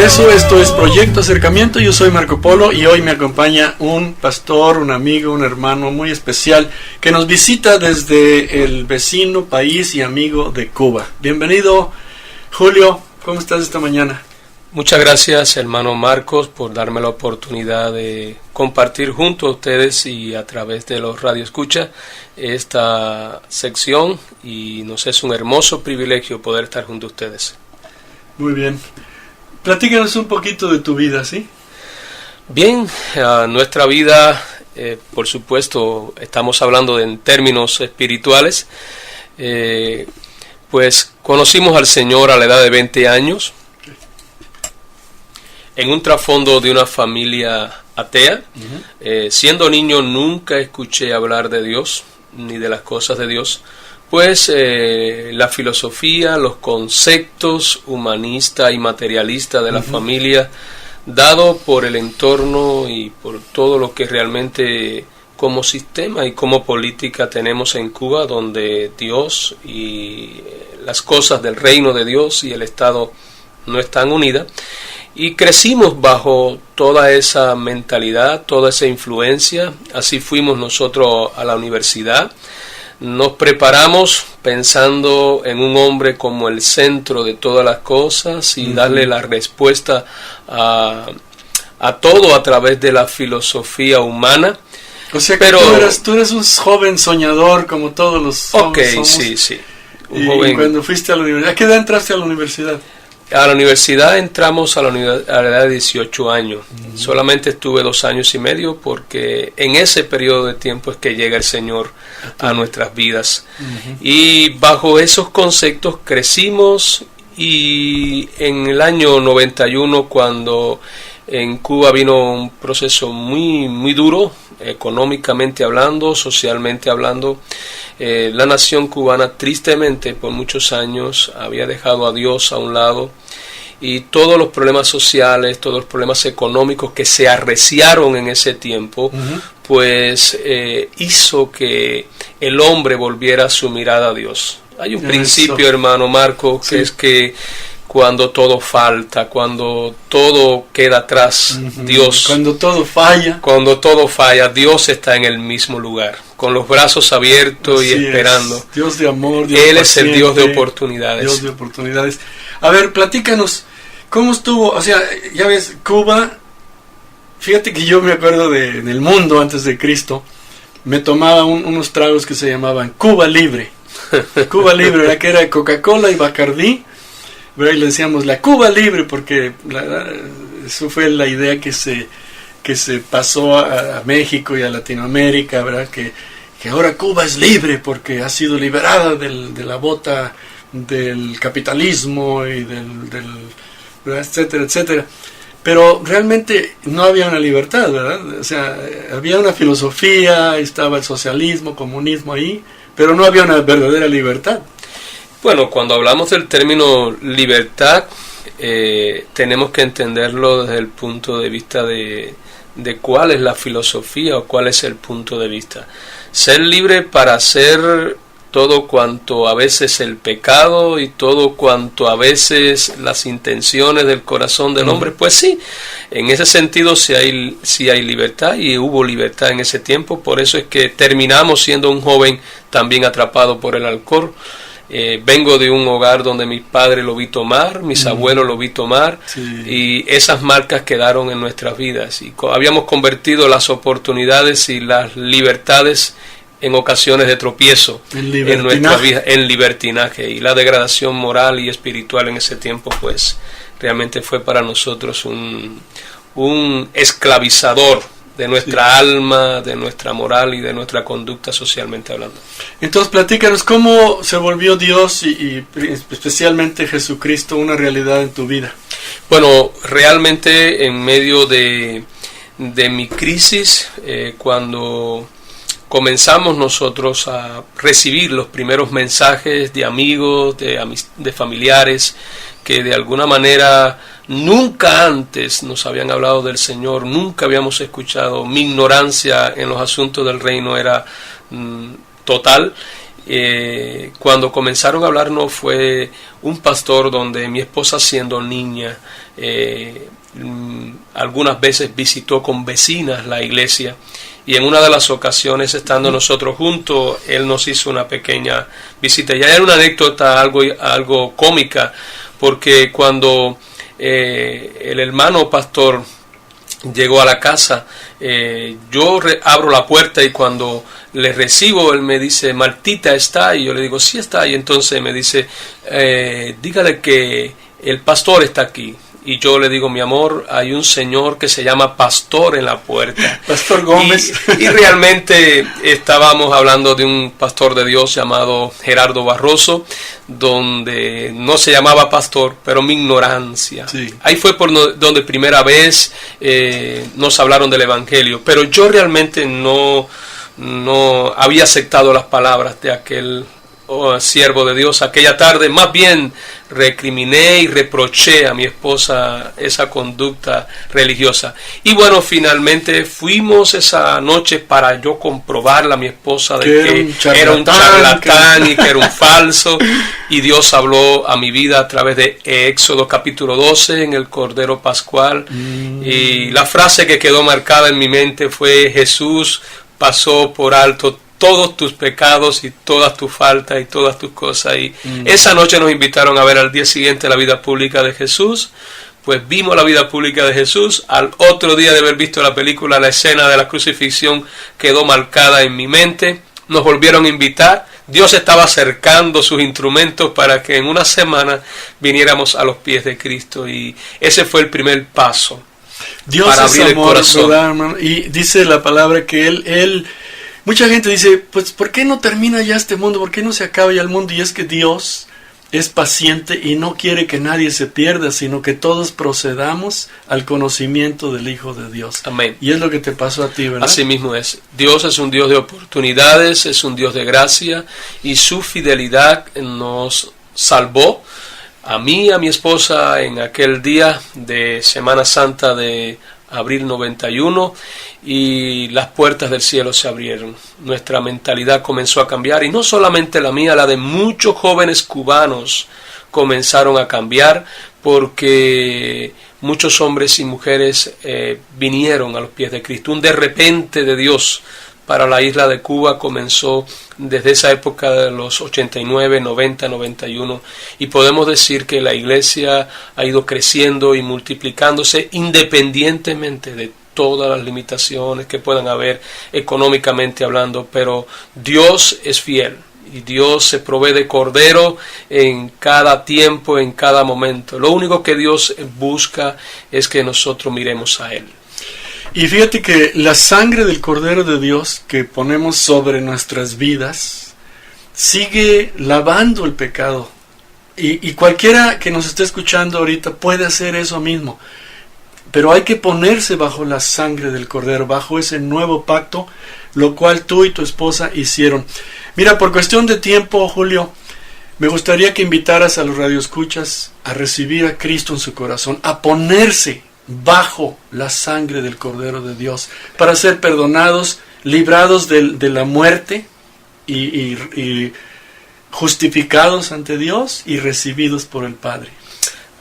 regreso, esto es Proyecto Acercamiento, yo soy Marco Polo y hoy me acompaña un pastor, un amigo, un hermano muy especial que nos visita desde el vecino país y amigo de Cuba. Bienvenido, Julio, ¿cómo estás esta mañana? Muchas gracias, hermano Marcos, por darme la oportunidad de compartir junto a ustedes y a través de los radioescuchas esta sección, y nos es un hermoso privilegio poder estar junto a ustedes. Muy bien. Platícanos un poquito de tu vida, ¿sí? Bien, nuestra vida, por supuesto, estamos hablando en términos espirituales. Pues conocimos al Señor a la edad de 20 años, en un trasfondo de una familia atea. Siendo niño nunca escuché hablar de Dios, ni de las cosas de Dios. Pues la filosofía, los conceptos humanista y materialista de la familia, dado por el entorno y por todo lo que realmente como sistema y como política tenemos en Cuba, donde Dios y las cosas del reino de Dios y el Estado no están unidas. Y crecimos bajo toda esa mentalidad, toda esa influencia. Así fuimos nosotros a la universidad. Nos preparamos pensando en un hombre como el centro de todas las cosas y darle la respuesta a todo a través de la filosofía humana. O sea que tú eres un joven soñador como todos los jóvenes somos. Sí. Y cuando fuiste a la universidad, ¿a qué edad entraste a la universidad? A la universidad entramos a la edad de 18 años. Solamente estuve 2 años y medio porque en ese periodo de tiempo es que llega el Señor a nuestras vidas. Y bajo esos conceptos crecimos, y en el año 91, cuando en Cuba vino un proceso muy duro, económicamente hablando, socialmente hablando, la nación cubana tristemente por muchos años había dejado a Dios a un lado, y todos los problemas sociales, todos los problemas económicos que se arreciaron en ese tiempo, pues hizo que el hombre volviera su mirada a Dios. Hay un principio, hermano Marco, que es que cuando todo falta, cuando todo queda atrás, Dios... Cuando todo falla, Dios está en el mismo lugar, con los brazos abiertos y esperando. Es. Dios de amor, Dios Él paciente, es el Dios de oportunidades. Dios de oportunidades. A ver, platícanos, ¿cómo estuvo? O sea, ya ves, Cuba, fíjate que yo me acuerdo en el mundo antes de Cristo, me tomaba unos tragos que se llamaban Cuba Libre. Cuba Libre, ¿verdad? Que era Coca-Cola y Bacardí. Y le decíamos la Cuba Libre porque eso fue la idea que se pasó a México y a Latinoamérica, ¿verdad? Que ahora Cuba es libre porque ha sido liberada de la bota del capitalismo y ¿verdad? Etcétera, etcétera. Pero realmente no había una libertad, ¿verdad? O sea, había una filosofía, estaba el socialismo, comunismo ahí, pero no había una verdadera libertad. Bueno, cuando hablamos del término libertad, tenemos que entenderlo desde el punto de vista de cuál es la filosofía o cuál es el punto de vista. Ser libre para hacer todo cuanto a veces el pecado y todo cuanto a veces las intenciones del corazón del hombre, pues sí, en ese sentido sí hay libertad, y hubo libertad en ese tiempo. Por eso es que terminamos siendo un joven también atrapado por el alcohol. Vengo de un hogar donde mi padre lo vi tomar, mis abuelos lo vi tomar, y esas marcas quedaron en nuestras vidas, y habíamos convertido las oportunidades y las libertades en ocasiones de tropiezo en nuestra vida, en libertinaje, y la degradación moral y espiritual en ese tiempo pues realmente fue para nosotros un esclavizador de nuestra alma, de nuestra moral y de nuestra conducta socialmente hablando. Entonces platícanos cómo se volvió Dios y especialmente Jesucristo una realidad en tu vida. Bueno, realmente en medio de mi crisis, cuando comenzamos nosotros a recibir los primeros mensajes de amigos, de familiares, que de alguna manera nunca antes nos habían hablado del Señor, nunca habíamos escuchado. Mi ignorancia en los asuntos del reino era total, Cuando comenzaron a hablarnos fue un pastor donde mi esposa, siendo niña, algunas veces visitó con vecinas la iglesia, y en una de las ocasiones, estando nosotros juntos, él nos hizo una pequeña visita. Ya era una anécdota algo cómica, porque cuando el hermano pastor llegó a la casa, yo abro la puerta, y cuando le recibo, él me dice: Martita está, y yo le digo: sí está, y entonces me dice: dígale que el pastor está aquí. Y yo le digo: mi amor, hay un señor que se llama Pastor en la puerta. Pastor Gómez. Y realmente estábamos hablando de un pastor de Dios llamado Gerardo Barroso, donde no se llamaba pastor, pero mi ignorancia. Sí. Ahí fue donde primera vez nos hablaron del evangelio, pero yo realmente no había aceptado las palabras de aquel siervo de Dios. Aquella tarde más bien recriminé y reproché a mi esposa esa conducta religiosa. Y bueno, finalmente fuimos esa noche para yo comprobarle a mi esposa de que era un charlatán y que era un falso. Y Dios habló a mi vida a través de Éxodo capítulo 12 en el Cordero Pascual. Y la frase que quedó marcada en mi mente fue: Jesús pasó por alto todos tus pecados y todas tus faltas y todas tus cosas. Y esa noche nos invitaron a ver al día siguiente la vida pública de Jesús. Pues vimos la vida pública de Jesús. Al otro día de haber visto la película, la escena de la crucifixión quedó marcada en mi mente. Nos volvieron a invitar. Dios estaba acercando sus instrumentos para que en una semana viniéramos a los pies de Cristo. Y ese fue el primer paso. Dios para abrir el corazón. ¿Verdad, y dice la palabra que Él mucha gente dice: pues ¿por qué no termina ya este mundo? ¿Por qué no se acaba ya el mundo? Y es que Dios es paciente y no quiere que nadie se pierda, sino que todos procedamos al conocimiento del Hijo de Dios. Amén. Y es lo que te pasó a ti, ¿verdad? Así mismo es. Dios es un Dios de oportunidades, es un Dios de gracia, y su fidelidad nos salvó a mí y a mi esposa en aquel día de Semana Santa de abril 91, y las puertas del cielo se abrieron. Nuestra mentalidad comenzó a cambiar, y no solamente la mía, la de muchos jóvenes cubanos comenzaron a cambiar, porque muchos hombres y mujeres vinieron a los pies de Cristo. Un de repente de Dios para la isla de Cuba comenzó desde esa época de los 89, 90, 91, y podemos decir que la iglesia ha ido creciendo y multiplicándose independientemente de todas las limitaciones que puedan haber económicamente hablando, pero Dios es fiel. Y Dios se provee de cordero en cada tiempo, en cada momento. Lo único que Dios busca es que nosotros miremos a Él. Y fíjate que la sangre del Cordero de Dios que ponemos sobre nuestras vidas sigue lavando el pecado. Y cualquiera que nos esté escuchando ahorita puede hacer eso mismo. Pero hay que ponerse bajo la sangre del Cordero, bajo ese nuevo pacto, lo cual tú y tu esposa hicieron. Mira, por cuestión de tiempo, Julio, me gustaría que invitaras a los radioescuchas a recibir a Cristo en su corazón, a ponerse bajo la sangre del Cordero de Dios, para ser perdonados, librados de la muerte y justificados ante Dios y recibidos por el Padre.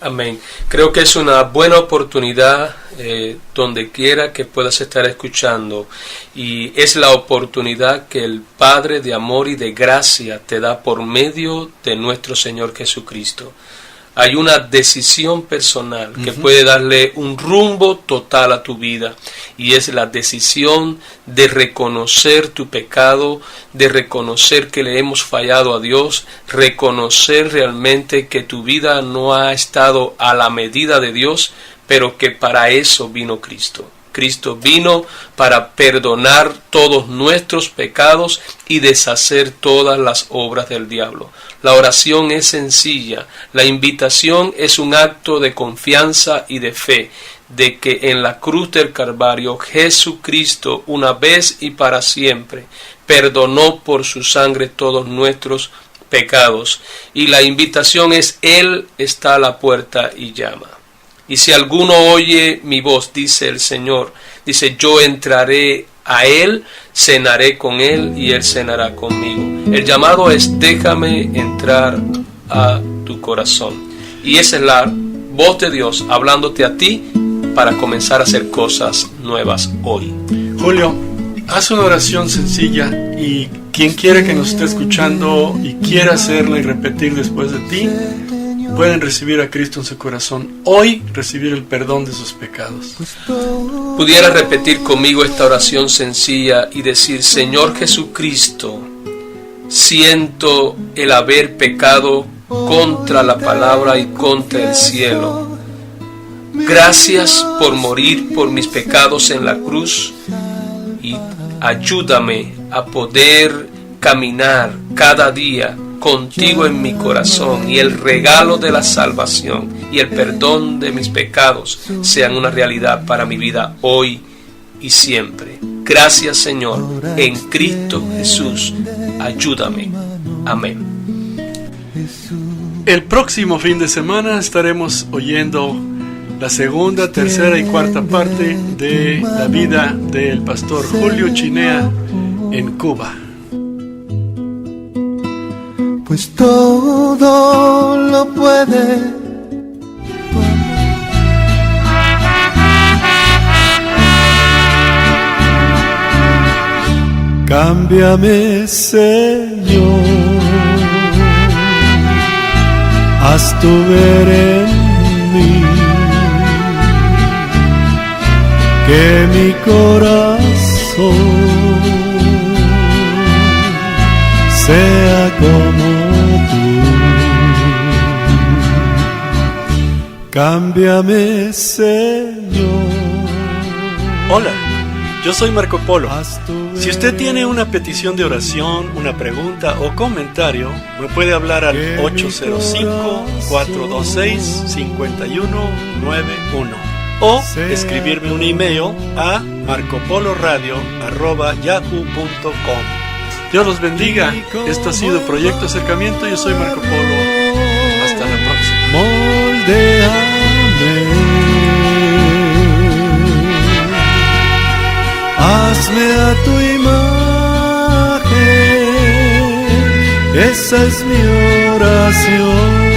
Amén. Creo que es una buena oportunidad donde quiera que puedas estar escuchando, y es la oportunidad que el Padre de amor y de gracia te da por medio de nuestro Señor Jesucristo. Hay una decisión personal que puede darle un rumbo total a tu vida, y es la decisión de reconocer tu pecado, de reconocer que le hemos fallado a Dios, reconocer realmente que tu vida no ha estado a la medida de Dios, pero que para eso vino Cristo. Cristo vino para perdonar todos nuestros pecados y deshacer todas las obras del diablo. La oración es sencilla, la invitación es un acto de confianza y de fe, de que en la cruz del Calvario Jesucristo, una vez y para siempre, perdonó por su sangre todos nuestros pecados. Y la invitación es: Él está a la puerta y llama. Y si alguno oye mi voz, dice el Señor, dice: yo entraré A Él cenaré con Él y Él cenará conmigo. El llamado es: déjame entrar a tu corazón. Y esa es la voz de Dios hablándote a ti para comenzar a hacer cosas nuevas hoy. Julio, haz una oración sencilla y quien quiera que nos esté escuchando y quiera hacerla y repetir después de ti, pueden recibir a Cristo en su corazón. Hoy recibir el perdón de sus pecados. Pudiera repetir conmigo esta oración sencilla y decir: Señor Jesucristo, siento el haber pecado contra la palabra y contra el cielo. Gracias por morir por mis pecados en la cruz y ayúdame a poder caminar cada día contigo en mi corazón, y el regalo de la salvación y el perdón de mis pecados sean una realidad para mi vida hoy y siempre. Gracias, Señor, en Cristo Jesús. Ayúdame. Amén. El próximo fin de semana estaremos oyendo la segunda, tercera y cuarta parte de la vida del pastor Julio Chinea en Cuba. Pues todo lo puede tu amor. Cámbiame, Señor, haz tu ver en mí, que mi corazón sea como tú. Cámbiame, Señor. Hola, yo soy Marco Polo. Si usted tiene una petición de oración, una pregunta o comentario, me puede hablar al 805-426-5191 o escribirme un email a marcopoloradio@yahoo.com. Dios los bendiga. Esto ha sido Proyecto Acercamiento. Yo soy Marco Polo. Hasta la próxima. Moldéame, hazme a tu imagen. Esa es mi oración.